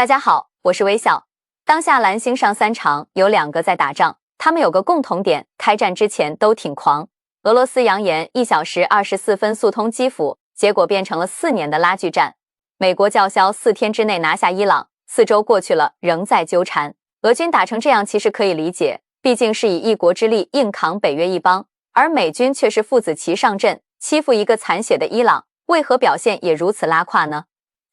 大家好，我是微笑。当下蓝星上3场有2个在打仗，他们有个共同点，开战之前都挺狂。俄罗斯扬言1小时24分速通基辅，结果变成了4年的拉锯战。美国叫嚣4天之内拿下伊朗，4周过去了，仍在纠缠。俄军打成这样其实可以理解，毕竟是以一国之力硬扛北约一帮，而美军却是父子齐上阵，欺负一个残血的伊朗，为何表现也如此拉胯呢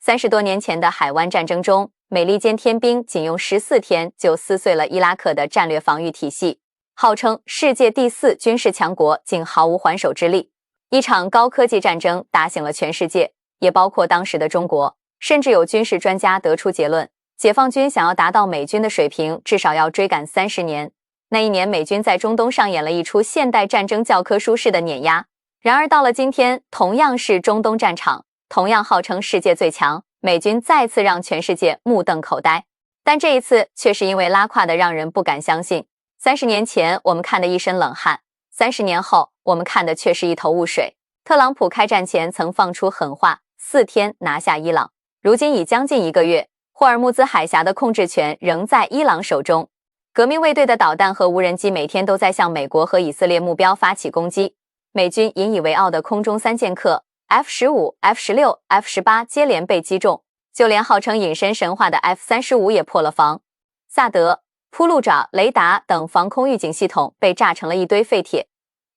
？30多年前的海湾战争中，美利坚天兵仅用14天就撕碎了伊拉克的战略防御体系，号称世界第4军事强国，竟毫无还手之力。一场高科技战争打醒了全世界，也包括当时的中国，甚至有军事专家得出结论，解放军想要达到美军的水平，至少要追赶30年。那一年，美军在中东上演了一出现代战争教科书式的碾压。然而到了今天，同样是中东战场，同样号称世界最强，美军再次让全世界目瞪口呆，但这一次却是因为拉胯的让人不敢相信。30年前我们看的一身冷汗，30年后我们看的却是一头雾水。特朗普开战前曾放出狠话，4天拿下伊朗，如今已将近1个月，霍尔木兹海峡的控制权仍在伊朗手中。革命卫队的导弹和无人机每天都在向美国和以色列目标发起攻击，美军引以为傲的空中3剑客F-15、F-16、F-18接连被击中，就连号称隐身神话的 F-35也破了防。萨德、铺路爪、雷达等防空预警系统被炸成了一堆废铁。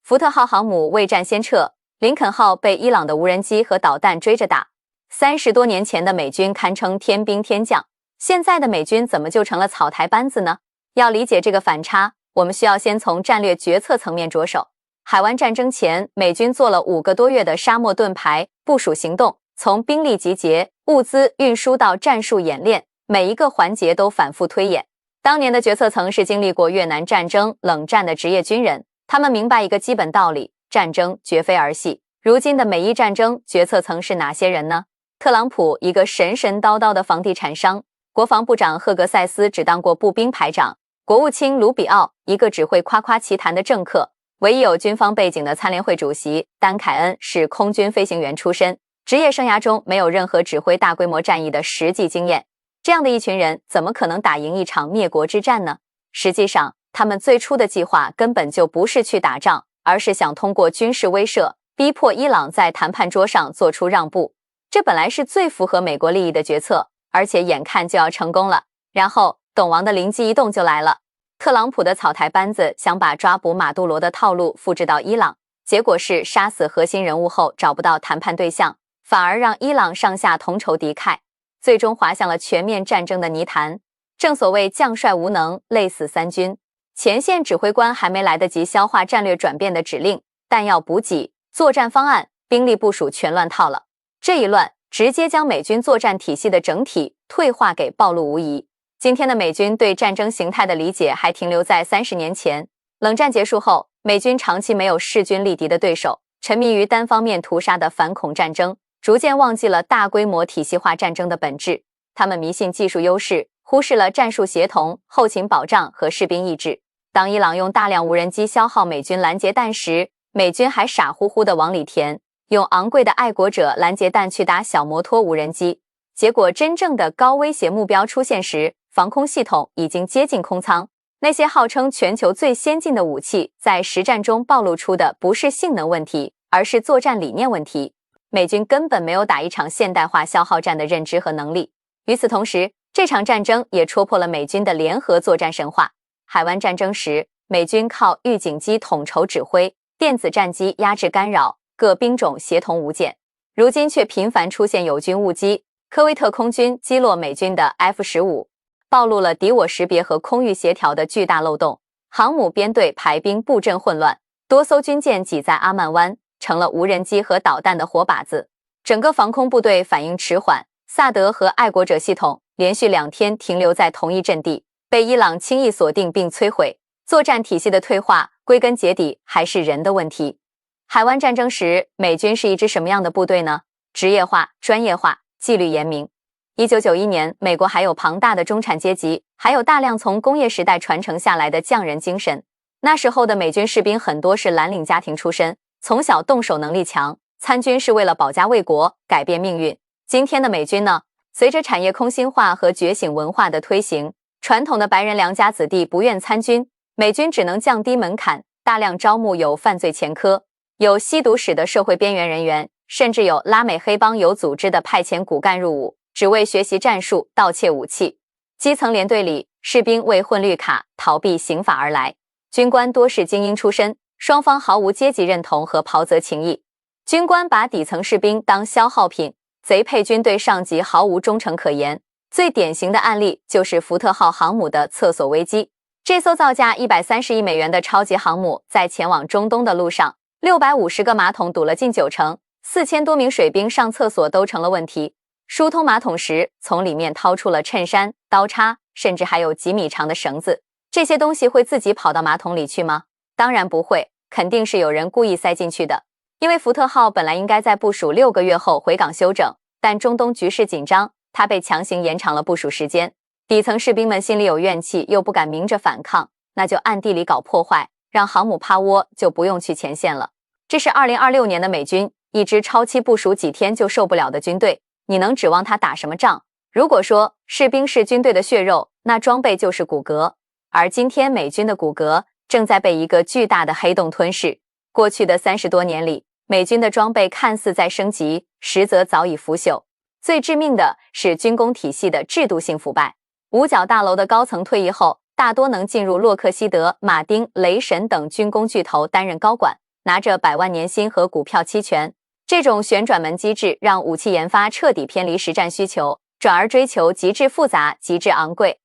福特号航母未战先撤，林肯号被伊朗的无人机和导弹追着打。30多年前的美军堪称天兵天将，现在的美军怎么就成了草台班子呢？要理解这个反差，我们需要先从战略决策层面着手。海湾战争前，美军做了5个多月的沙漠盾牌部署行动，从兵力集结、物资运输到战术演练，每一个环节都反复推演。当年的决策层是经历过越南战争、冷战的职业军人，他们明白一个基本道理：战争绝非儿戏。如今的美伊战争，决策层是哪些人呢？特朗普，一个神神叨叨的房地产商；国防部长赫格塞斯只当过步兵排长；国务卿卢比奥，一个只会夸夸其谈的政客。唯一有军方背景的参联会主席丹凯恩是空军飞行员出身，职业生涯中没有任何指挥大规模战役的实际经验。这样的一群人怎么可能打赢一场灭国之战呢？实际上，他们最初的计划根本就不是去打仗，而是想通过军事威慑逼迫伊朗在谈判桌上做出让步。这本来是最符合美国利益的决策，而且眼看就要成功了。然后，懂王的灵机一动就来了。特朗普的草台班子想把抓捕马杜罗的套路复制到伊朗，结果是杀死核心人物后找不到谈判对象，反而让伊朗上下同仇敌忾，最终滑向了全面战争的泥潭。正所谓将帅无能，累死3军。前线指挥官还没来得及消化战略转变的指令、弹药补给、作战方案、兵力部署全乱套了。这一乱，直接将美军作战体系的整体退化给暴露无遗。今天的美军对战争形态的理解还停留在30年前。冷战结束后，美军长期没有势均力敌的对手，沉迷于单方面屠杀的反恐战争，逐渐忘记了大规模体系化战争的本质。他们迷信技术优势，忽视了战术协同、后勤保障和士兵意志。当伊朗用大量无人机消耗美军拦截弹时，美军还傻乎乎地往里填，用昂贵的爱国者拦截弹去打小摩托无人机。结果真正的高威胁目标出现时，防空系统已经接近空舱。那些号称全球最先进的武器，在实战中暴露出的不是性能问题，而是作战理念问题。美军根本没有打一场现代化消耗战的认知和能力。与此同时，这场战争也戳破了美军的联合作战神话。海湾战争时，美军靠预警机统筹指挥，电子战机压制干扰，各兵种协同无间。如今却频繁出现友军误击，科威特空军击落美军的 F-15，暴露了敌我识别和空域协调的巨大漏洞，航母编队排兵布阵混乱，多艘军舰挤在阿曼湾，成了无人机和导弹的活靶子。整个防空部队反应迟缓，萨德和爱国者系统连续2天停留在同一阵地，被伊朗轻易锁定并摧毁。作战体系的退化，归根结底还是人的问题。海湾战争时，美军是一支什么样的部队呢？职业化、专业化、纪律严明。1991年，美国还有庞大的中产阶级，还有大量从工业时代传承下来的匠人精神。那时候的美军士兵很多是蓝领家庭出身，从小动手能力强，参军是为了保家卫国，改变命运。今天的美军呢，随着产业空心化和觉醒文化的推行，传统的白人良家子弟不愿参军，美军只能降低门槛，大量招募有犯罪前科、有吸毒史的社会边缘人员，甚至有拉美黑帮有组织的派遣骨干入伍，只为学习战术、盗窃武器。基层连队里，士兵为混绿卡、逃避刑法而来，军官多是精英出身，双方毫无阶级认同和袍泽情谊。军官把底层士兵当消耗品，贼配军对上级毫无忠诚可言。最典型的案例就是福特号航母的厕所危机。这艘造价130亿美元的超级航母在前往中东的路上，650个马桶堵了近90%。4000多名水兵上厕所都成了问题。疏通马桶时，从里面掏出了衬衫、刀叉，甚至还有几米长的绳子。这些东西会自己跑到马桶里去吗？当然不会，肯定是有人故意塞进去的。因为福特号本来应该在部署6个月后回港休整，但中东局势紧张，它被强行延长了部署时间。底层士兵们心里有怨气，又不敢明着反抗，那就暗地里搞破坏，让航母趴窝，就不用去前线了。这是2026年的美军，一支超期部署几天就受不了的军队，你能指望他打什么仗？如果说士兵是军队的血肉，那装备就是骨骼。而今天美军的骨骼正在被一个巨大的黑洞吞噬。过去的30多年里，美军的装备看似在升级，实则早已腐朽。最致命的是军工体系的制度性腐败。五角大楼的高层退役后，大多能进入洛克希德、马丁、雷神等军工巨头担任高管，拿着100万年薪和股票期权。这种旋转门机制让武器研发彻底偏离实战需求，转而追求极致复杂、极致昂贵。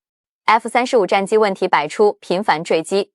F-35战机问题百出，频繁坠机。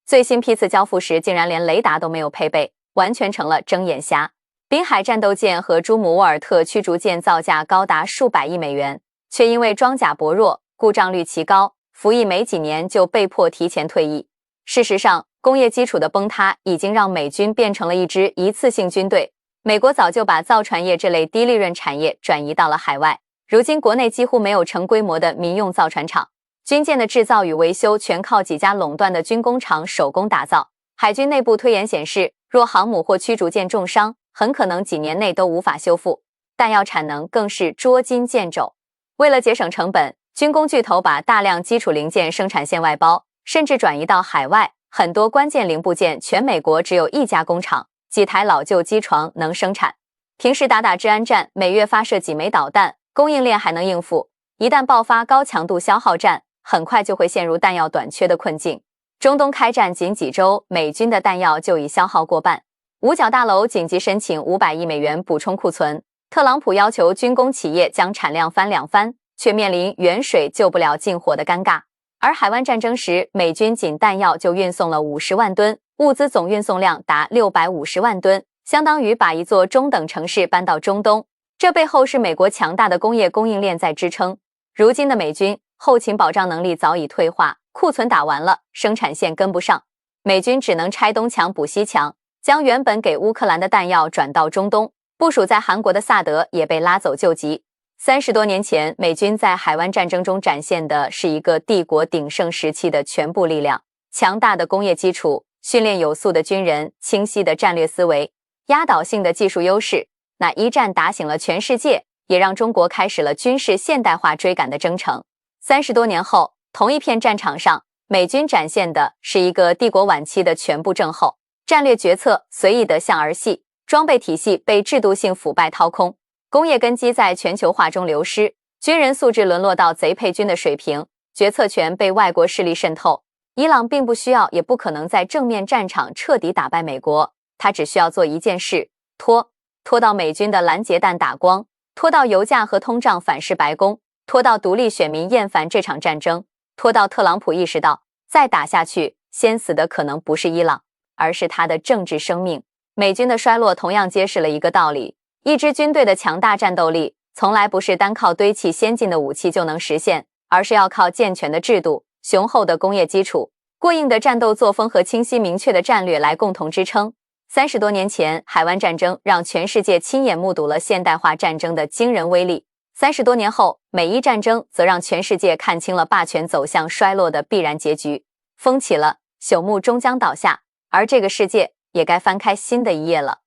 最新批次交付时，竟然连雷达都没有配备，完全成了睁眼瞎。滨海战斗舰和朱姆沃尔特驱逐舰造价高达数百亿美元，却因为装甲薄弱、故障率奇高，服役没几年就被迫提前退役。事实上，工业基础的崩塌已经让美军变成了一支一次性军队。美国早就把造船业这类低利润产业转移到了海外，如今国内几乎没有成规模的民用造船厂。军舰的制造与维修全靠几家垄断的军工厂手工打造。海军内部推演显示，若航母或驱逐舰重伤，很可能几年内都无法修复。弹药产能更是捉襟见肘。为了节省成本，军工巨头把大量基础零件生产线外包，甚至转移到海外。很多关键零部件，全美国只有一家工厂，几台老旧机床能生产。平时打治安战，每月发射几枚导弹，供应链还能应付。一旦爆发高强度消耗战，很快就会陷入弹药短缺的困境。中东开战仅几周，美军的弹药就已消耗过半。五角大楼紧急申请500亿美元补充库存，特朗普要求军工企业将产量翻2番，却面临远水救不了近火的尴尬。而海湾战争时，美军仅弹药就运送了50万吨，物资总运送量达650万吨，相当于把一座中等城市搬到中东。这背后是美国强大的工业供应链在支撑。如今的美军后勤保障能力早已退化，库存打完了，生产线跟不上，美军只能拆东墙补西墙，将原本给乌克兰的弹药转到中东。部署在韩国的萨德也被拉走救急。30多年前，美军在海湾战争中展现的是一个帝国鼎盛时期的全部力量，强大的工业基础，训练有素的军人，清晰的战略思维，压倒性的技术优势。那一战打醒了全世界，也让中国开始了军事现代化追赶的征程。30多年后，同一片战场上，美军展现的是一个帝国晚期的全部症候，战略决策随意得像儿戏，装备体系被制度性腐败掏空，工业根基在全球化中流失，军人素质沦落到贼配军的水平，决策权被外国势力渗透。伊朗并不需要也不可能在正面战场彻底打败美国，他只需要做一件事，拖到美军的拦截弹打光，拖到油价和通胀反噬白宫，拖到独立选民厌烦这场战争，拖到特朗普意识到再打下去，先死的可能不是伊朗，而是他的政治生命。美军的衰落同样揭示了一个道理，一支军队的强大战斗力从来不是单靠堆砌先进的武器就能实现，而是要靠健全的制度、雄厚的工业基础、过硬的战斗作风和清晰明确的战略来共同支撑。30多年前，海湾战争让全世界亲眼目睹了现代化战争的惊人威力。30多年后，美伊战争则让全世界看清了霸权走向衰落的必然结局。风起了，朽木终将倒下，而这个世界也该翻开新的一页了。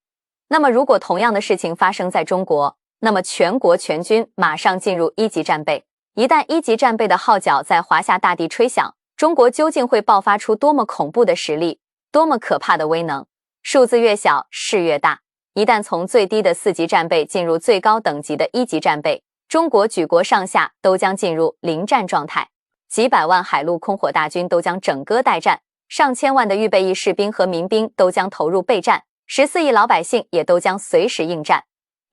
那么，如果同样的事情发生在中国，那么全国全军马上进入一级战备。一旦一级战备的号角在华夏大地吹响，中国究竟会爆发出多么恐怖的实力，多么可怕的威能？数字越小，事越大。一旦从最低的4级战备进入最高等级的1级战备，中国举国上下都将进入临战状态，几百万海陆空火大军都将整个待战，上千万的预备役士兵和民兵都将投入备战，14亿老百姓也都将随时应战。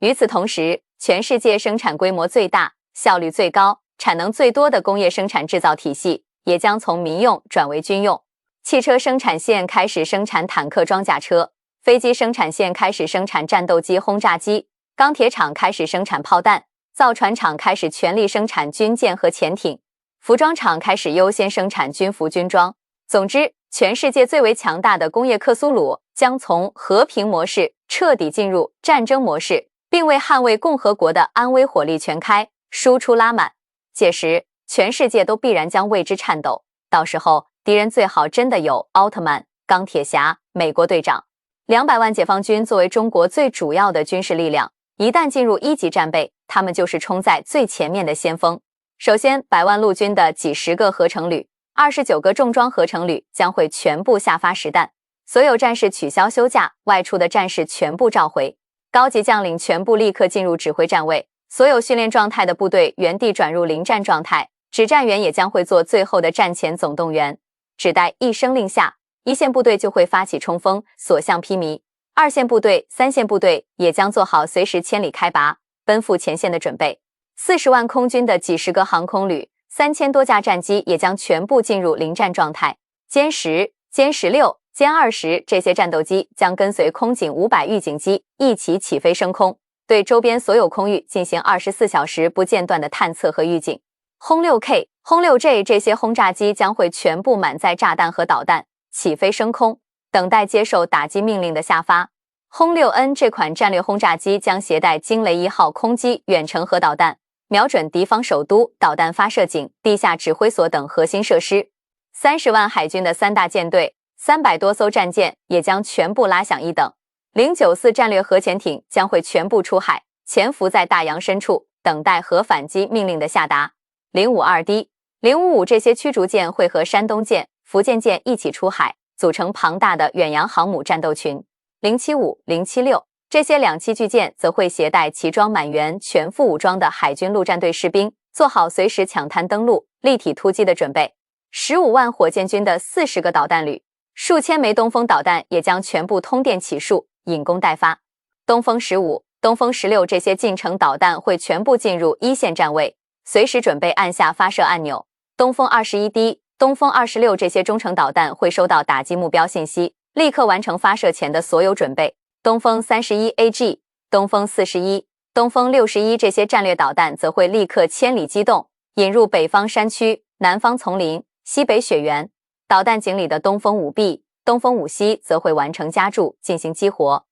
与此同时，全世界生产规模最大、效率最高、产能最多的工业生产制造体系也将从民用转为军用。汽车生产线开始生产坦克装甲车，飞机生产线开始生产战斗机轰炸机，钢铁厂开始生产炮弹，造船厂开始全力生产军舰和潜艇，服装厂开始优先生产军服军装。总之，全世界最为强大的工业克苏鲁将从和平模式彻底进入战争模式，并为捍卫共和国的安危火力全开，输出拉满。届时，全世界都必然将为之颤抖。到时候，敌人最好真的有奥特曼、钢铁侠、美国队长。200万解放军作为中国最主要的军事力量，一旦进入1级战备，他们就是冲在最前面的先锋。首先，100万陆军的几十个合成旅、29个重装合成旅将会全部下发实弹，所有战士取消休假，外出的战士全部召回，高级将领全部立刻进入指挥站位，所有训练状态的部队原地转入临战状态，指战员也将会做最后的战前总动员，只待一声令下，一线部队就会发起冲锋，所向披靡。2线部队、3线部队也将做好随时千里开拔、奔赴前线的准备。40万空军的几十个航空旅、3000多架战机也将全部进入临战状态。歼10、歼16、歼20这些战斗机将跟随空警500预警机一起起飞升空，对周边所有空域进行24小时不间断的探测和预警。轰 6K、轰 6J 这些轰炸机将会全部满载炸弹和导弹，起飞升空，等待接受打击命令的下发。轰 6N 这款战略轰炸机将携带惊雷1号空机远程核导弹，瞄准敌方首都、导弹发射井、地下指挥所等核心设施。30万海军的3大舰队、300多艘战舰也将全部拉响一等。094战略核潜艇将会全部出海，潜伏在大洋深处，等待核反击命令的下达。052D、055这些驱逐舰会和山东舰、福建舰一起出海，组成庞大的远洋航母战斗群。075、076这些2栖巨舰则会携带齐装满员、全副武装的海军陆战队士兵，做好随时抢滩登陆、立体突击的准备。15万火箭军的40个导弹旅、数千枚东风导弹也将全部通电起数，引弓待发。东风15、东风16这些近程导弹会全部进入一线站位，随时准备按下发射按钮。东风21D、东风26这些中程导弹会收到打击目标信息，立刻完成发射前的所有准备。东风31AG、东风41、东风61这些战略导弹则会立刻千里机动，引入北方山区、南方丛林、西北雪原。导弹井里的东风5B、东风5C则会完成加注，进行激活。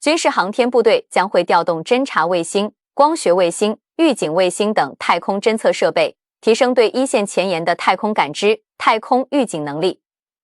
军事航天部队将会调动侦察卫星、光学卫星、预警卫星等太空侦测设备，提升对一线前沿的太空感知、太空预警能力。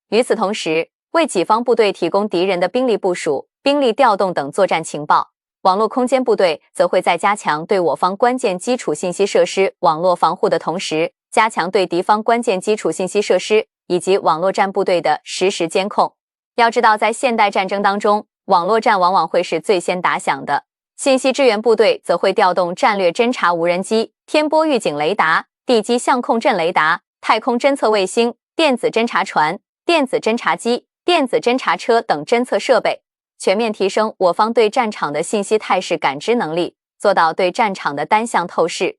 与此同时，为己方部队提供敌人的兵力部署、兵力调动等作战情报，网络空间部队则会在加强对我方关键基础信息设施网络防护的同时，加强对敌方关键基础信息设施以及网络战部队的实时监控。要知道，在现代战争当中，网络战往往会是最先打响的。信息支援部队则会调动战略侦察无人机、天波预警雷达、地基相控阵雷达、太空侦测卫星、电子侦察船、电子侦察机、电子侦察车等侦测设备，全面提升我方对战场的信息态势感知能力，做到对战场的单向透视。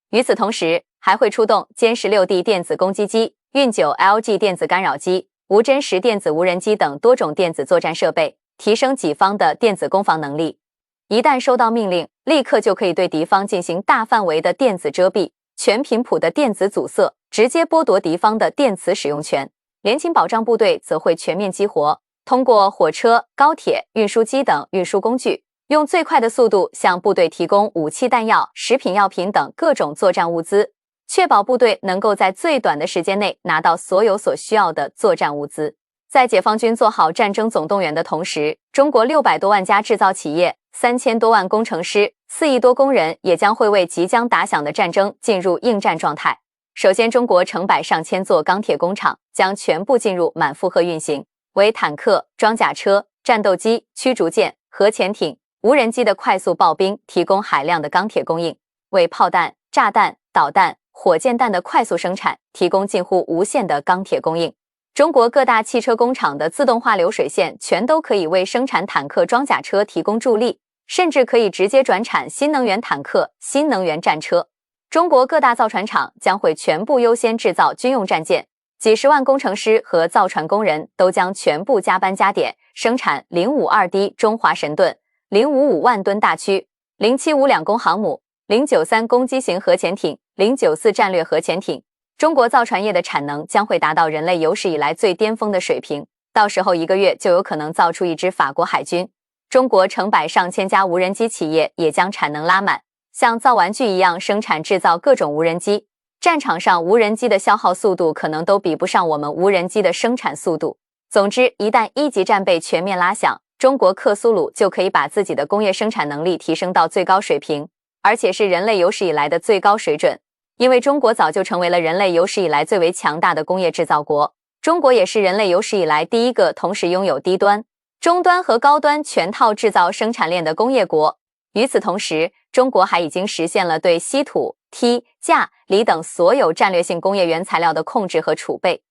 与此同时，还会出动歼 16D 电子攻击机、运9 LG 电子干扰机、无侦10电子无人机等多种电子作战设备，提升己方的电子攻防能力。一旦收到命令，立刻就可以对敌方进行大范围的电子遮蔽、全频谱的电子阻塞，直接剥夺敌方的电磁使用权。联勤保障部队则会全面激活，通过火车、高铁、运输机等运输工具，用最快的速度向部队提供武器弹药、食品药品等各种作战物资，确保部队能够在最短的时间内拿到所有所需要的作战物资。在解放军做好战争总动员的同时，中国600多万家制造企业、3000多万工程师、4亿多工人也将会为即将打响的战争进入应战状态。首先，中国成百上千座钢铁工厂将全部进入满负荷运行，为坦克、装甲车、战斗机、驱逐舰、核潜艇、无人机的快速刨冰提供海量的钢铁供应，为炮弹、炸弹、导弹、火箭弹的快速生产提供近乎无限的钢铁供应。中国各大汽车工厂的自动化流水线全都可以为生产坦克、装甲车提供助力，甚至可以直接转产新能源坦克、新能源战车。中国各大造船厂将会全部优先制造军用战舰，几十万工程师和造船工人都将全部加班加点生产 052D 中华神盾、055万吨大驱、075两攻航母、093攻击型核潜艇、094战略核潜艇。中国造船业的产能将会达到人类有史以来最巅峰的水平，到时候1个月就有可能造出一支法国海军。中国成百上千家无人机企业也将产能拉满，像造玩具一样生产制造各种无人机。战场上无人机的消耗速度可能都比不上我们无人机的生产速度。总之，一旦1级战备全面拉响，中国克苏鲁就可以把自己的工业生产能力提升到最高水平，而且是人类有史以来的最高水准。因为中国早就成为了人类有史以来最为强大的工业制造国，中国也是人类有史以来第一个同时拥有低端、中端和高端全套制造生产链的工业国。与此同时，中国还已经实现了对稀土、锑、钾、锂等所有战略性工业原材料的控制和储备。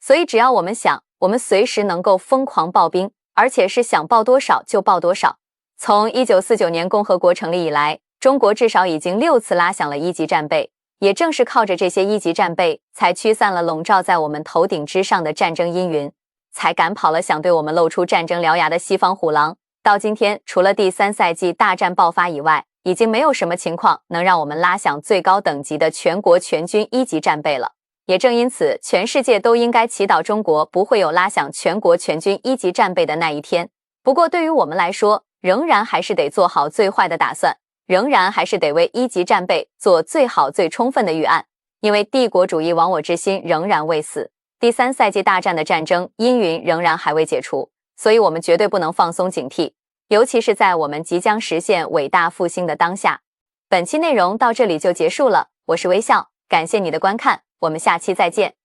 所以只要我们想，我们随时能够疯狂刨冰，而且是想刨多少就刨多少。从1949年共和国成立以来，中国至少已经6次拉响了1级战备。也正是靠着这些1级战备，才驱散了笼罩在我们头顶之上的战争阴云，才赶跑了想对我们露出战争獠牙的西方虎狼。到今天，除了第3赛季大战爆发以外，已经没有什么情况能让我们拉响最高等级的全国全军1级战备了。也正因此，全世界都应该祈祷中国不会有拉响全国全军1级战备的那一天。不过对于我们来说，仍然还是得做好最坏的打算，仍然还是得为1级战备做最好最充分的预案，因为帝国主义亡我之心仍然未死，第3赛季大战的战争阴云仍然还未解除，所以我们绝对不能放松警惕，尤其是在我们即将实现伟大复兴的当下。本期内容到这里就结束了，我是微笑，感谢你的观看，我们下期再见。